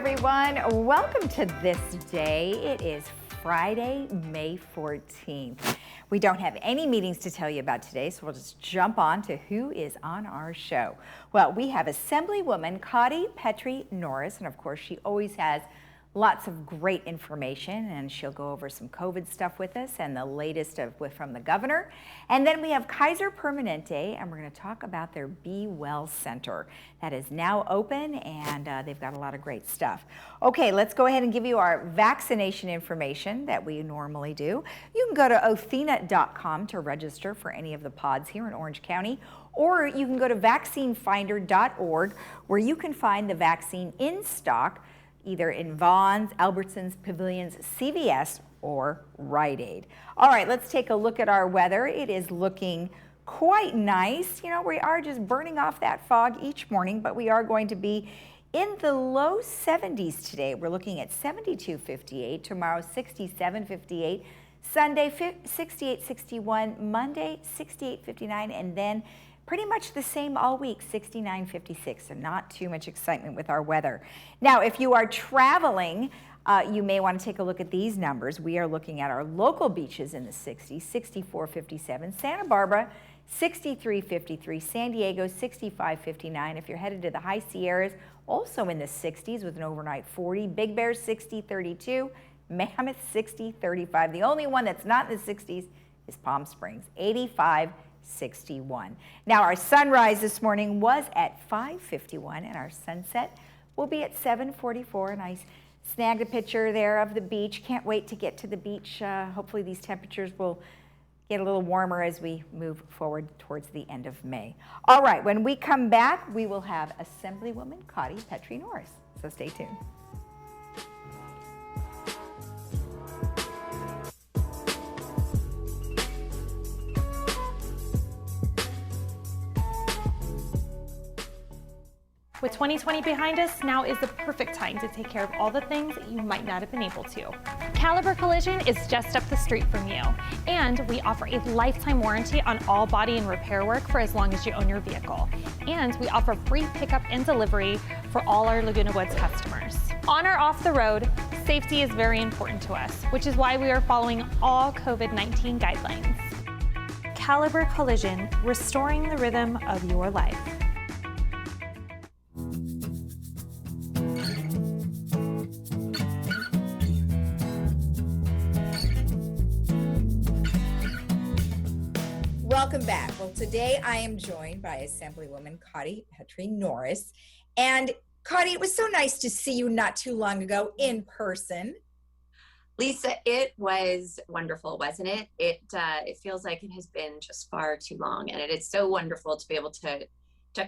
everyone. Welcome to This Day. It is Friday, May 14th. We don't have any meetings to tell you about today, so we'll just jump on to who is on our show. Well, we have Assemblywoman Cotty Petrie Norris, and of course she always has lots of great information, and she'll go over some COVID stuff with us and the latest from the governor. And then we have Kaiser Permanente, and we're going to talk about their Be Well Center that is now open, and they've got a lot of great stuff. Okay, let's go ahead and give you our vaccination information that we normally do. You can go to othina.com to register for any of the pods here in Orange County, or you can go to vaccinefinder.org where you can find the vaccine in stock either in Vaughn's, Albertsons, Pavilions, CVS, or Rite Aid. All right, let's take a look at our weather. It is looking quite nice. You know, we are just burning off that fog each morning, but we are going to be in the low 70s today. We're looking at 72-58, tomorrow 67-58, Sunday 68-61, Monday 68-59, and then pretty much the same all week, 69-56, so not too much excitement with our weather. Now, if you are traveling, you may want to take a look at these numbers. We are looking at our local beaches in the 60s, 64-57, Santa Barbara, 63-53, San Diego, 65-59. If you're headed to the High Sierras, also in the 60s with an overnight 40, Big Bear, 60-32, Mammoth, 60-35. The only one that's not in the 60s is Palm Springs, 85-61. Now our sunrise this morning was at 5:51 and our sunset will be at 7:44, and I snagged a picture there of the beach. Can't wait to get to the beach. Hopefully these temperatures will get a little warmer as we move forward towards the end of May. All right, when we come back, we will have Assemblywoman Cotty Petrie Norris, so stay tuned. With 2020 behind us, now is the perfect time to take care of all the things that you might not have been able to. Caliber Collision is just up the street from you, and we offer a lifetime warranty on all body and repair work for as long as you own your vehicle. And we offer free pickup and delivery for all our Laguna Woods customers. On or off the road, safety is very important to us, which is why we are following all COVID-19 guidelines. Caliber Collision, restoring the rhythm of your life. Welcome back. Well, today I am joined by Assemblywoman Cotty Petrie Norris. And Cotty, it was so nice to see you not too long ago in person. Lisa, it was wonderful, wasn't it? It feels like it has been just far too long, and it is so wonderful to be able to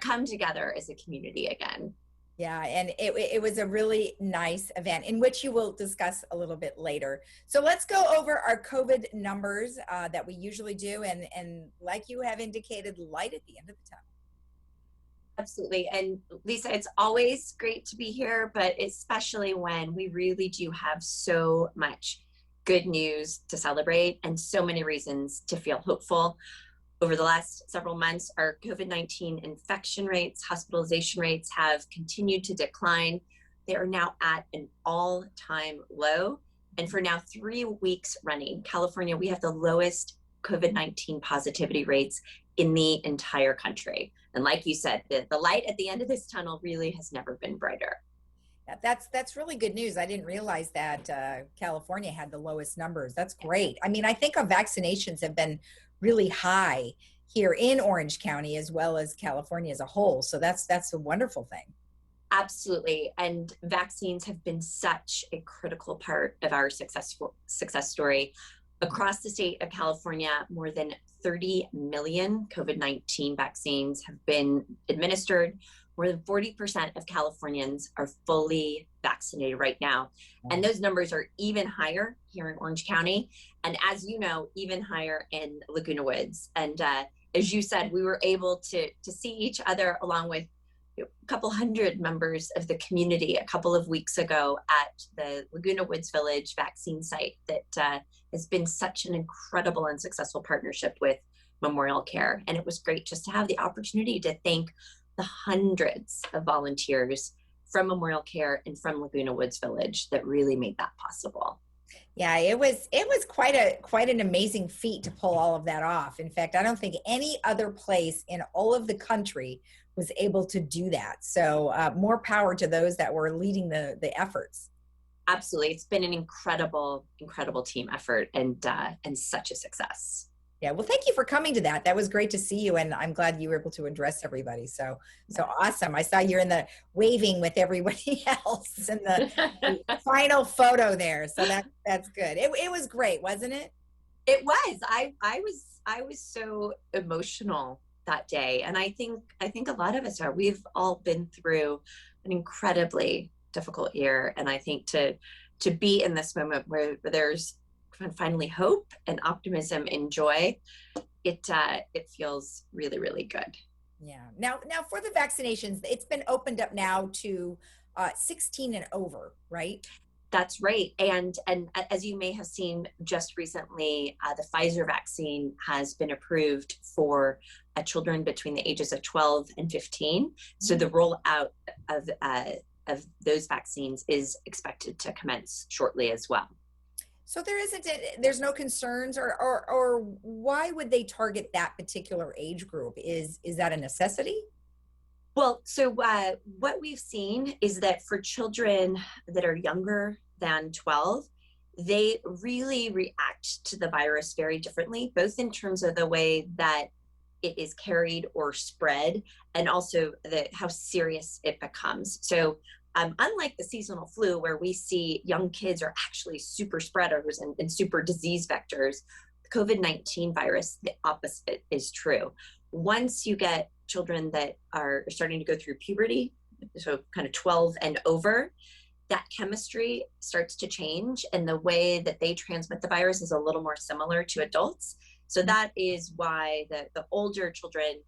come together as a community again. Yeah, and it was a really nice event in which you will discuss a little bit later. So let's go over our COVID numbers that we usually do, and like you have indicated, light at the end of the tunnel. Absolutely. And Lisa, it's always great to be here, but especially when we really do have so much good news to celebrate and so many reasons to feel hopeful. Over the last several months, our COVID-19 infection rates, hospitalization rates have continued to decline. They are now at an all-time low. And for now 3 weeks running, California, we have the lowest COVID-19 positivity rates in the entire country. And like you said, the light at the end of this tunnel really has never been brighter. That's really good news. I didn't realize that California had the lowest numbers. That's great. I mean, I think our vaccinations have been really high here in Orange County as well as California as a whole. So that's a wonderful thing. Absolutely. And vaccines have been such a critical part of our success story. Across the state of California, more than 30 million COVID-19 vaccines have been administered. More than 40% of Californians are fully vaccinated right now. And those numbers are even higher here in Orange County. And as you know, even higher in Laguna Woods. And as you said, we were able to see each other along with a couple hundred members of the community a couple of weeks ago at the Laguna Woods Village vaccine site that has been such an incredible and successful partnership with Memorial Care. And it was great just to have the opportunity to thank the hundreds of volunteers from Memorial Care and from Laguna Woods Village that really made that possible. Yeah, it was quite an amazing feat to pull all of that off. In fact, I don't think any other place in all of the country was able to do that. So more power to those that were leading the efforts. Absolutely. It's been an incredible team effort and such a success. Yeah, well, thank you for coming to that. That was great to see you, and I'm glad you were able to address everybody. So awesome. I saw you're in the waving with everybody else in the final photo there. So that's good. It was great, wasn't it? It was. I was so emotional that day, and I think a lot of us are. We've all been through an incredibly difficult year, and I think to be in this moment where there's finally hope and optimism and joy, it feels really, really good. Yeah. Now for the vaccinations, it's been opened up now to 16 and over, right? That's right. And as you may have seen just recently, the Pfizer vaccine has been approved for children between the ages of 12 and 15. So the rollout of those vaccines is expected to commence shortly as well. So there's no concerns or why would they target that particular age group? Is that a necessity? Well, so what we've seen is that for children that are younger than 12, they really react to the virus very differently, both in terms of the way that it is carried or spread, and also how serious it becomes. So unlike the seasonal flu, where we see young kids are actually super spreaders and super disease vectors, the COVID-19 virus, the opposite is true. Once you get children that are starting to go through puberty, so kind of 12 and over, that chemistry starts to change, and the way that they transmit the virus is a little more similar to adults. So that is why the older children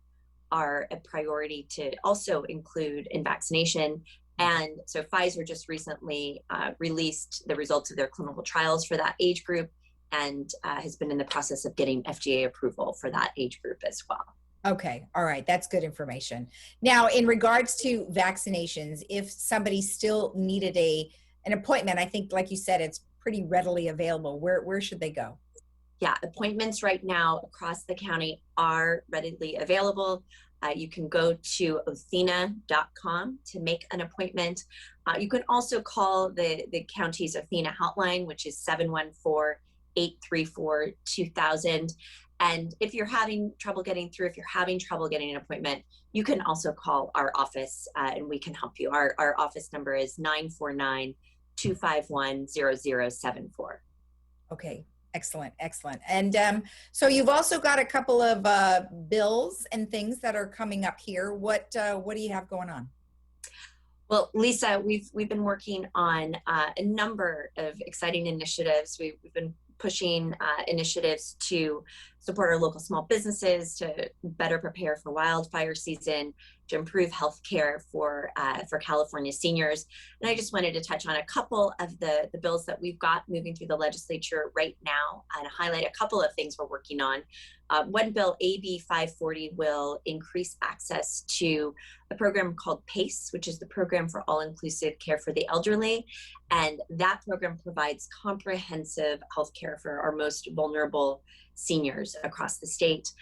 are a priority to also include in vaccination. And so Pfizer just recently released the results of their clinical trials for that age group, and has been in the process of getting FDA approval for that age group as well. Okay. All right. That's good information. Now, in regards to vaccinations, if somebody still needed an appointment, I think, like you said, it's pretty readily available. Where should they go? Yeah, appointments right now across the county are readily available. You can go to athena.com to make an appointment. You can also call the county's Athena hotline, which is 714-834-2000. And if you're having trouble getting through, if you're having trouble getting an appointment, you can also call our office and we can help you. Our office number is 949-251-0074. Okay. Excellent. And so you've also got a couple of bills and things that are coming up here. What do you have going on? Well, Lisa, we've been working on a number of exciting initiatives. We've been pushing initiatives to support our local small businesses, to better prepare for wildfire season, to improve healthcare for California seniors. And I just wanted to touch on a couple of the bills that we've got moving through the legislature right now and highlight a couple of things we're working on. One bill, AB 540, will increase access to a program called PACE, which is the Program for All-Inclusive Care for the Elderly. And that program provides comprehensive health care for our most vulnerable seniors across the state.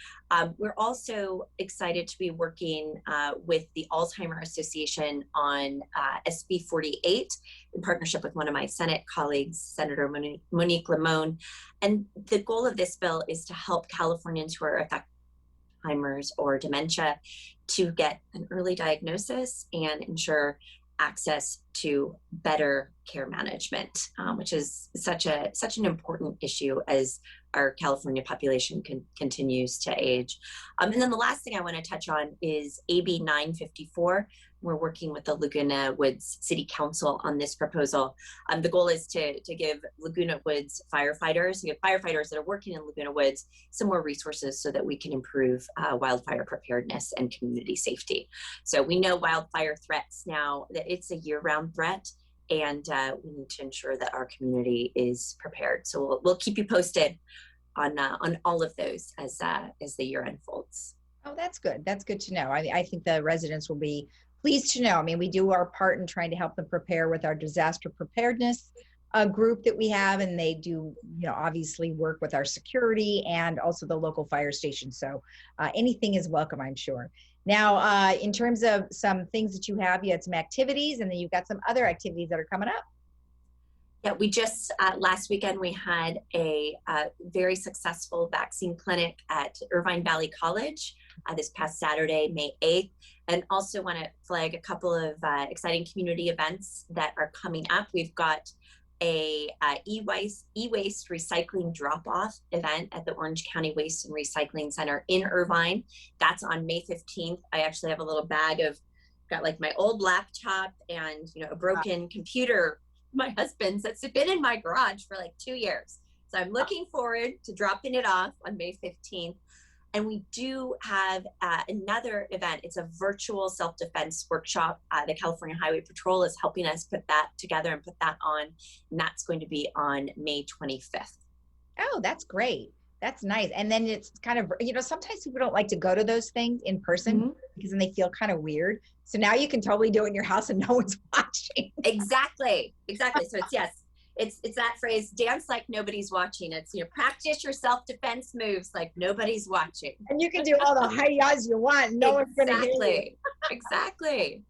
We're also excited to be working with the Alzheimer's Association on SB 48 in partnership with one of my Senate colleagues, Senator Monique Limon. And the goal of this bill is to help Californians who are affected by Alzheimer's or dementia to get an early diagnosis and ensure access to better care management, which is such an important issue as our California population continues to age. And then the last thing I want to touch on is AB 954. We're working with the Laguna Woods City Council on this proposal. The goal is to give Laguna Woods firefighters that are working in Laguna Woods some more resources so that we can improve wildfire preparedness and community safety. So we know wildfire threats now, that it's a year-round threat, and we need to ensure that our community is prepared. So we'll keep you posted on all of those as the year unfolds. Oh, that's good. That's good to know. I think the residents will be pleased to know. I mean, we do our part in trying to help them prepare with our disaster preparedness group that we have, and they do, obviously work with our security and also the local fire station. So anything is welcome, I'm sure. Now, in terms of some things that you had some activities, and then you've got some other activities that are coming up. Yeah, we just, last weekend, we had a very successful vaccine clinic at Irvine Valley College this past Saturday, May 8th. And also want to flag a couple of exciting community events that are coming up. We've got a e-waste recycling drop-off event at the Orange County Waste and Recycling Center in Irvine. That's on May 15th. I actually have a little bag of, got like my old laptop and a broken computer, my husband's, that's been in my garage for like 2 years. So I'm looking forward to dropping it off on May 15th. And we do have another event. It's a virtual self-defense workshop. The California Highway Patrol is helping us put that together and put that on. And that's going to be on May 25th. Oh, that's great. That's nice. And then it's kind of, sometimes people don't like to go to those things in person because then they feel kind of weird. So now you can totally do it in your house and no one's watching. Exactly. So it's that phrase, dance like nobody's watching. It's, practice your self-defense moves like nobody's watching. And you can do all the hi-yas you want. No one's going to hear you. Exactly.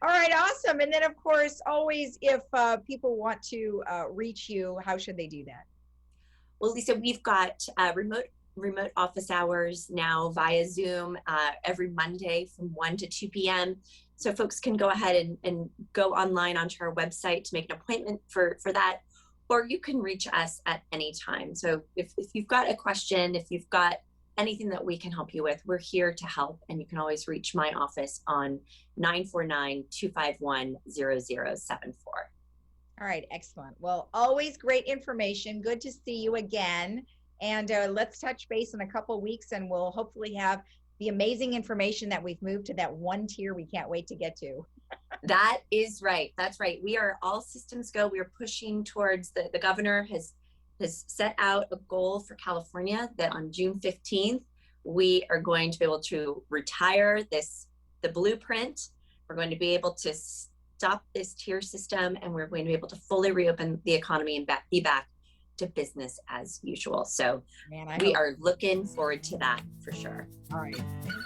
All right, awesome. And then, of course, always, if people want to reach you, how should they do that? Well, Lisa, we've got remote office hours now via Zoom every Monday from 1 to 2 p.m. So folks can go ahead and go online onto our website to make an appointment for that, or you can reach us at any time. So if you've got a question, if you've got anything that we can help you with, we're here to help. And you can always reach my office on 949-251-0074. All right, excellent. Well, always great information. Good to see you again. And let's touch base in a couple of weeks, and we'll hopefully have the amazing information that we've moved to that one tier we can't wait to get to. That is right. That's right. We are all systems go. We are pushing towards the governor has set out a goal for California that on June 15th, we are going to be able to retire the blueprint. We're going to be able to stop this tier system, and we're going to be able to fully reopen the economy and be back to business as usual. So we are looking forward to that for sure. All right.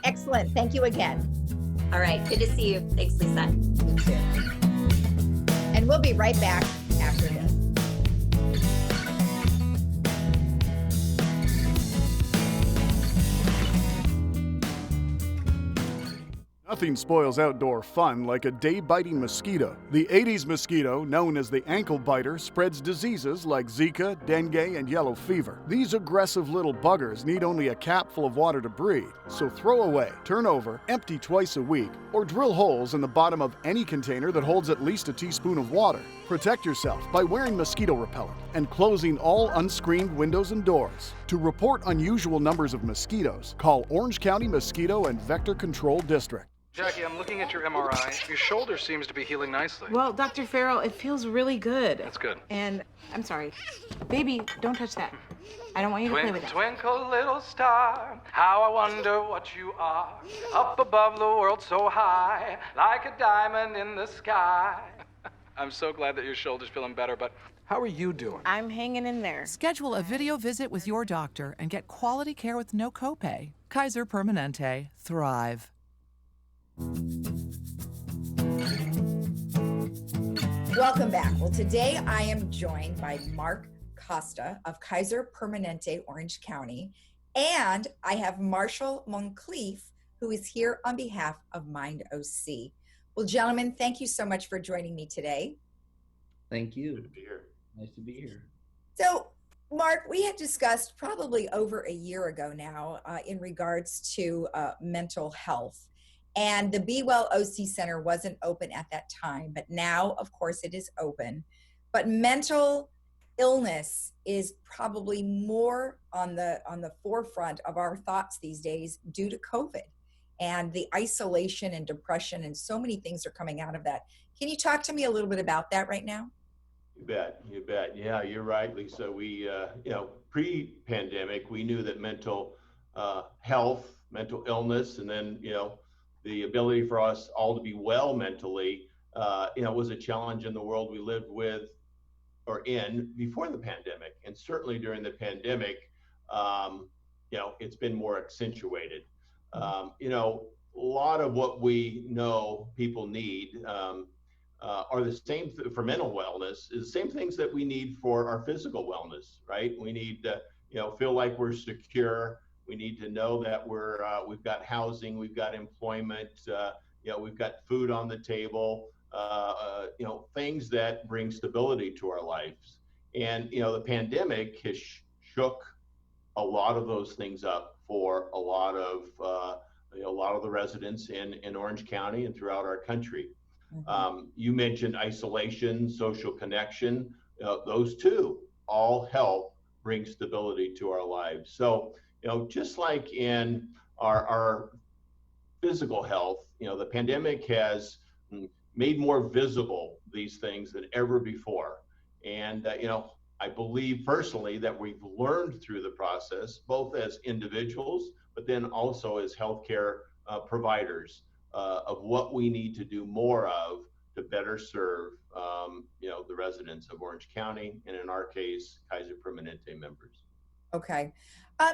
Excellent. Thank you again. All right. Good to see you. Thanks, Lisa. You too. And we'll be right back after this. Nothing spoils outdoor fun like a day-biting mosquito. The Aedes mosquito, known as the ankle biter, spreads diseases like Zika, dengue, and yellow fever. These aggressive little buggers need only a cap full of water to breed. So throw away, turn over, empty twice a week, or drill holes in the bottom of any container that holds at least a teaspoon of water. Protect yourself by wearing mosquito repellent and closing all unscreened windows and doors. To report unusual numbers of mosquitoes, call Orange County Mosquito and Vector Control District. Jackie, I'm looking at your MRI. Your shoulder seems to be healing nicely. Well, Dr. Farrell, it feels really good. That's good. And I'm sorry. Baby, don't touch that. I don't want you to play with it. Twinkle, little star, how I wonder what you are. Up above the world so high, like a diamond in the sky. I'm so glad that your shoulder's feeling better, but how are you doing? I'm hanging in there. Schedule a video visit with your doctor and get quality care with no copay. Kaiser Permanente. Thrive. Welcome back. Well, today I am joined by Mark Costa of Kaiser Permanente, Orange County, and I have Marshall Moncrief, who is here on behalf of Mind OC. Well, gentlemen, thank you so much for joining me today. Thank you. Good to be here. Nice to be here. So, Mark, we had discussed probably over a year ago now in regards to mental health. And the Be Well OC Center wasn't open at that time, but now, of course, it is open. But mental illness is probably more on the forefront of our thoughts these days due to COVID and the isolation and depression, and so many things are coming out of that. Can you talk to me a little bit about that right now? You bet. Yeah, you're right, Lisa. We, pre-pandemic, we knew that mental health, mental illness, and then, the ability for us all to be well mentally, was a challenge in the world we lived with or in before the pandemic. And certainly during the pandemic, it's been more accentuated. A lot of what we know people need are the same for mental wellness, is the same things that we need for our physical wellness, right? We need to, feel like we're secure. We need to know that we've got housing, we've got employment, we've got food on the table, things that bring stability to our lives. And, the pandemic has shook a lot of those things up for a lot of the residents in Orange County and throughout our country. You mentioned isolation, social connection. Those two all help bring stability to our lives. So, just like in our physical health, the pandemic has made more visible these things than ever before. And, I believe personally that we've learned through the process, both as individuals, but then also as healthcare providers, of what we need to do more of to better serve, the residents of Orange County, and in our case, Kaiser Permanente members. Okay.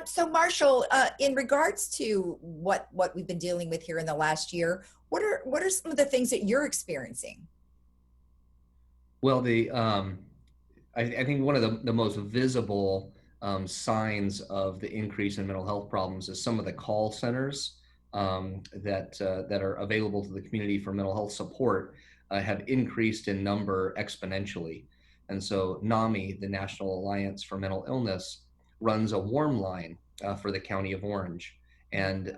So Marshall, in regards to what we've been dealing with here in the last year, what are some of the things that you're experiencing? Well, I think one of the most visible signs of the increase in mental health problems is some of the call centers that are available to the community for mental health support have increased in number exponentially. And so NAMI, the National Alliance for Mental Illness, runs a warm line for the County of Orange, and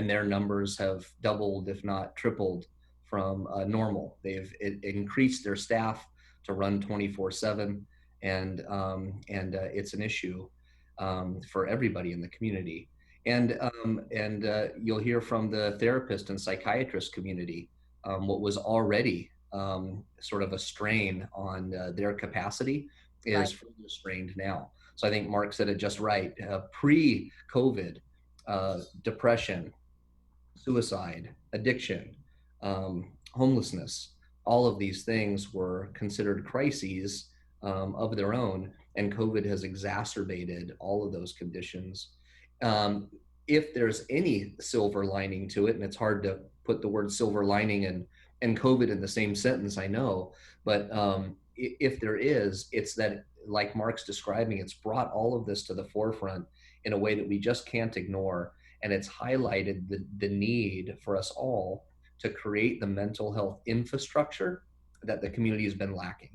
their numbers have doubled, if not tripled, from normal. They've increased their staff to run 24/7, and it's an issue for everybody in the community. And you'll hear from the therapist and psychiatrist community what was already sort of a strain on their capacity is further strained now. So I think Mark said it just right. Pre-COVID, depression, suicide, addiction, homelessness, all of these things were considered crises of their own, and COVID has exacerbated all of those conditions. If there's any silver lining to it, and it's hard to put the word silver lining and COVID in the same sentence, I know, but if there is, it's that, like Mark's describing, it's brought all of this to the forefront in a way that we just can't ignore. And it's highlighted the need for us all to create the mental health infrastructure that the community has been lacking.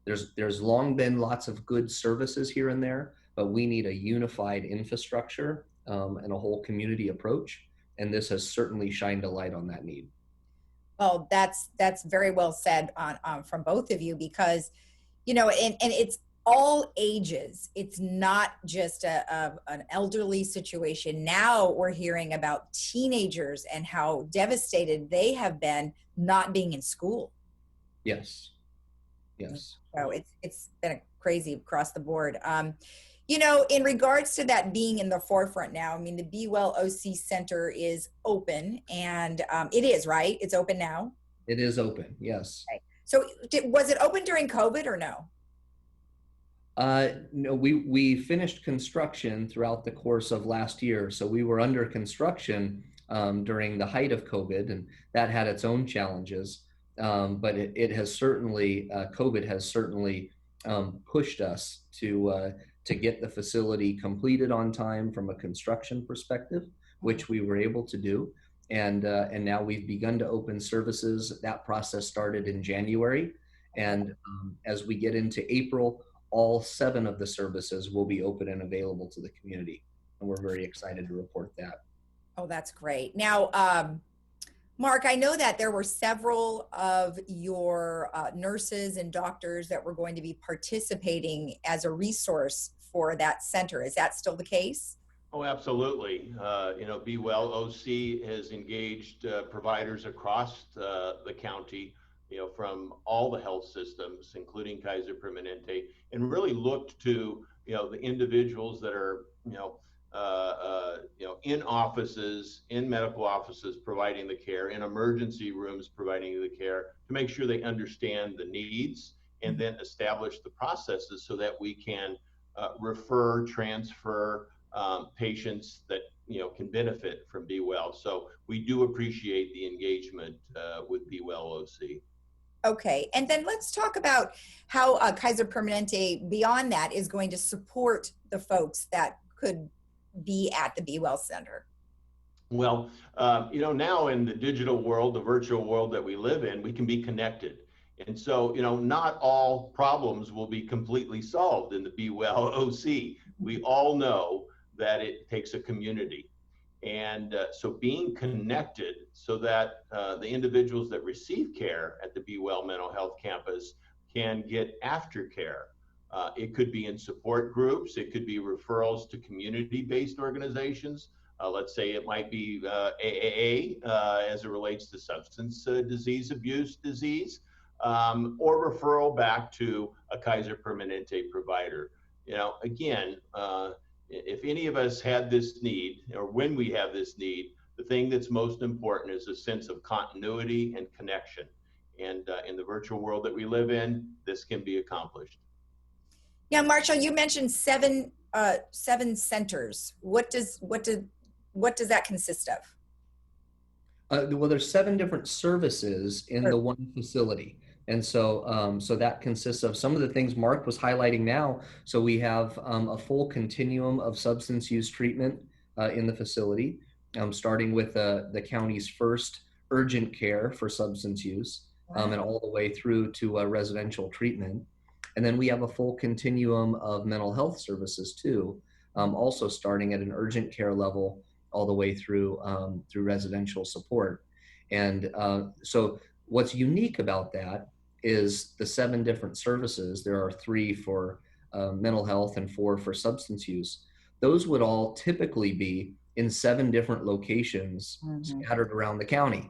There's long been lots of good services here and there, but we need a unified infrastructure and a whole community approach. And this has certainly shined a light on that need. Well, that's very well said from both of you, because, and it's all ages. It's not just an elderly situation. Now we're hearing about teenagers and how devastated they have been not being in school. Yes. So it's been crazy across the board. In regards to that being in the forefront now, I mean, the Be Well OC Center is open, and it is, right? It's open now? It is open, yes. Okay. So was it open during COVID or no? No, we finished construction throughout the course of last year. So we were under construction during the height of COVID, and that had its own challenges. But it has certainly, COVID has certainly pushed us to get the facility completed on time from a construction perspective, which we were able to do. And now we've begun to open services. That process started in January. And as we get into April, all 7 of the services will be open and available to the community. And we're very excited to report that. Oh, that's great. Now, Mark, I know that there were several of your nurses and doctors that were going to be participating as a resource for that center. Is that still the case? Oh, absolutely. Be Well OC has engaged providers across the county, from all the health systems, including Kaiser Permanente, and really looked to, the individuals that are, in offices, in medical offices providing the care, in emergency rooms providing the care, to make sure they understand the needs and then establish the processes so that we can refer, transfer patients that can benefit from Be Well. So we do appreciate the engagement with Be Well OC. Okay, and then let's talk about how Kaiser Permanente, beyond that, is going to support the folks that could be at the Be Well Center. Well, now in the digital world, the virtual world that we live in, we can be connected. And so, not all problems will be completely solved in the Be Well OC. We all know that it takes a community. And so being connected so that the individuals that receive care at the Be Well Mental Health Campus can get aftercare. It could be in support groups. It could be referrals to community-based organizations. Let's say it might be AAA as it relates to substance abuse disease, or referral back to a Kaiser Permanente provider. Again, if any of us had this need, or when we have this need, the thing that's most important is a sense of continuity and connection. And in the virtual world that we live in, this can be accomplished. Now, Marshall, you mentioned seven centers. What does that consist of? Well, there's 7 different services in the one facility. And so, so that consists of some of the things Mark was highlighting now. So we have a full continuum of substance use treatment in the facility, starting with the county's first urgent care for substance use, and all the way through to residential treatment. And then we have a full continuum of mental health services too, also starting at an urgent care level all the way through through residential support. And so what's unique about that is the 7 different services. There are 3 for mental health and 4 for substance use. Those would all typically be in 7 different locations scattered around the county,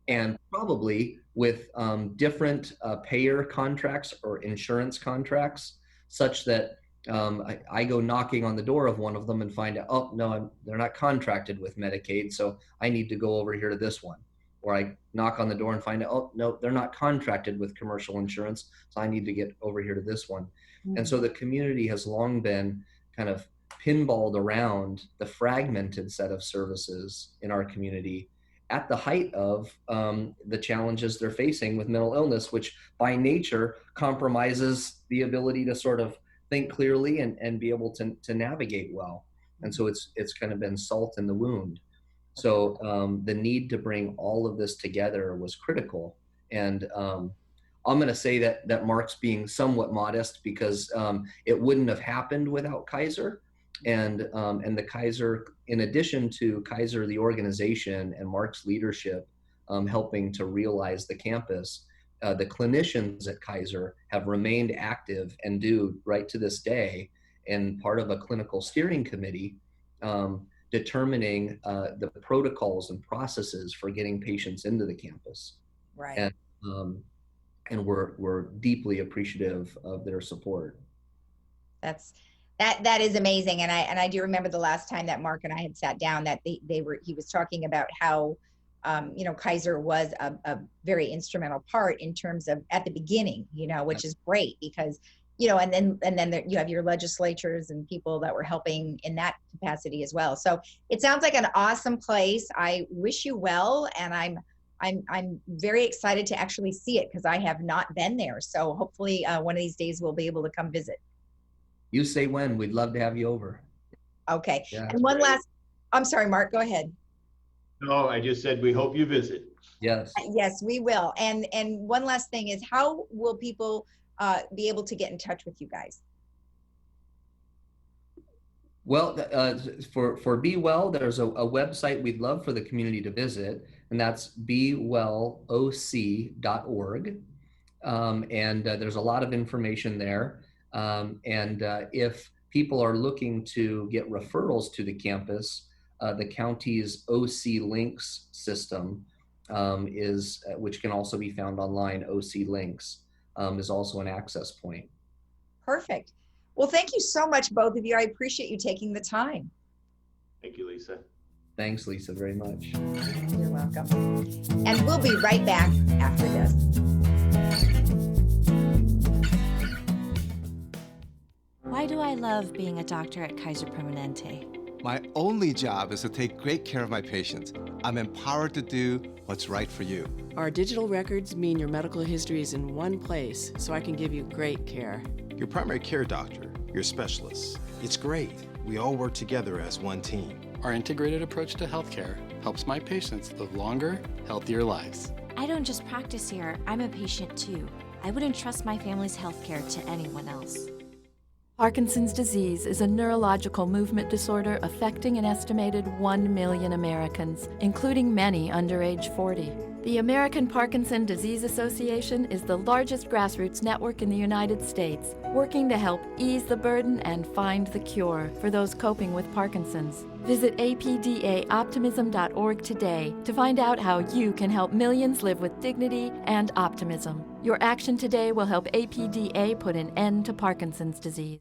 and probably with different payer contracts or insurance contracts, such that I go knocking on the door of one of them and find out, oh, no, they're not contracted with Medicaid, so I need to go over here to this one. Or I knock on the door and find out, oh, no, they're not contracted with commercial insurance, so I need to get over here to this one. And so the community has long been kind of pinballed around the fragmented set of services in our community at the height of the challenges they're facing with mental illness, which by nature compromises the ability to sort of think clearly and be able to navigate well. And so it's kind of been salt in the wound. So the need to bring all of this together was critical. And I'm going to say that Mark's being somewhat modest, because it wouldn't have happened without Kaiser. And the Kaiser, in addition to Kaiser, the organization, and Mark's leadership helping to realize the campus, the clinicians at Kaiser have remained active and do right to this day, and part of a clinical steering committee determining the protocols and processes for getting patients into the campus. Right. And we're deeply appreciative of their support. That is amazing. And I do remember the last time that Mark and I had sat down, that he was talking about how Kaiser was a very instrumental part in terms of at the beginning, which is great, because and then you have your legislatures and people that were helping in that capacity as well. So it sounds like an awesome place. I wish you well, and I'm very excited to actually see it, because I have not been there. So hopefully one of these days we'll be able to come visit. You say when. We'd love to have you over. Okay. Yeah, and one last, I'm sorry, Mark, go ahead. No, I just said we hope you visit. Yes. Yes, we will. And one last thing is, how will people be able to get in touch with you guys? Well, for Be Well, there's a website we'd love for the community to visit, and that's bewelloc.org. And there's a lot of information there. And if people are looking to get referrals to the campus, the county's OC Links system which can also be found online, OC Links, is also an access point. Perfect. Well, thank you so much, both of you. I appreciate you taking the time. Thank you, Lisa. Thanks, Lisa, very much. You're welcome. And we'll be right back after this. Why do I love being a doctor at Kaiser Permanente? My only job is to take great care of my patients. I'm empowered to do what's right for you. Our digital records mean your medical history is in one place, so I can give you great care. Your primary care doctor, your specialists. It's great. We all work together as one team. Our integrated approach to healthcare helps my patients live longer, healthier lives. I don't just practice here, I'm a patient too. I wouldn't trust my family's healthcare to anyone else. Parkinson's disease is a neurological movement disorder affecting an estimated 1 million Americans, including many under age 40. The American Parkinson Disease Association is the largest grassroots network in the United States, working to help ease the burden and find the cure for those coping with Parkinson's. Visit apdaoptimism.org today to find out how you can help millions live with dignity and optimism. Your action today will help APDA put an end to Parkinson's disease.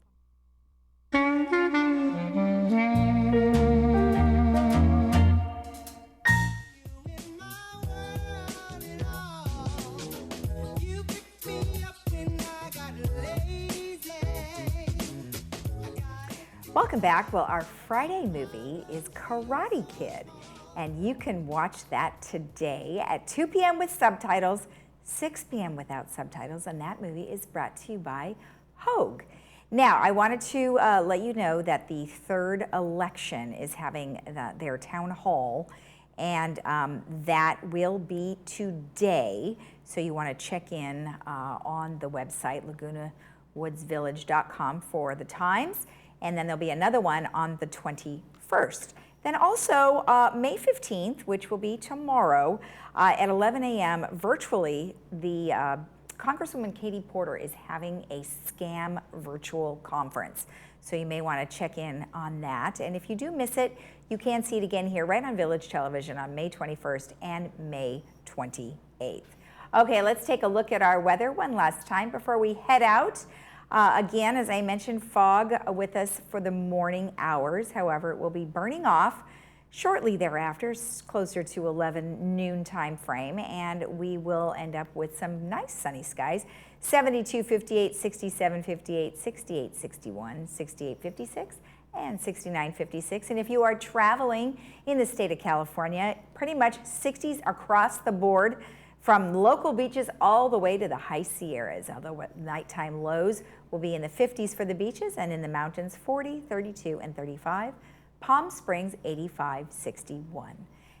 Welcome back. Well, our Friday movie is Karate Kid, and you can watch that today at 2 p.m. with subtitles, 6 p.m. without subtitles, and that movie is brought to you by Hogue. Now, I wanted to let you know that the third election is having their town hall, and that will be today. So you want to check in on the website, lagunawoodsvillage.com, for the times. And then there'll be another one on the 21st. Then also May 15th, which will be tomorrow at 11 a.m. virtually, the Congresswoman Katie Porter is having a scam virtual conference. So you may want to check in on that. And if you do miss it, you can see it again here right on Village Television on May 21st and May 28th. Okay, let's take a look at our weather one last time before we head out. Again, as I mentioned, fog with us for the morning hours. However, it will be burning off shortly thereafter, closer to 11 noon time frame, and we will end up with some nice sunny skies. 72, 58, 67, 58, 68, 61, 68, 56, and 69, 56. And if you are traveling in the state of California, pretty much 60s across the board, from local beaches all the way to the high Sierras, although nighttime lows will be in the 50s for the beaches, and in the mountains 40, 32, and 35. Palm Springs 85, 61.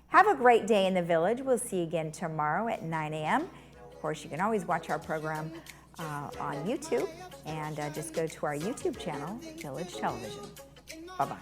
Have a great day in the Village. We'll see you again tomorrow at 9 a.m. Of course, you can always watch our program on YouTube, and just go to our YouTube channel, Village Television. Bye-bye.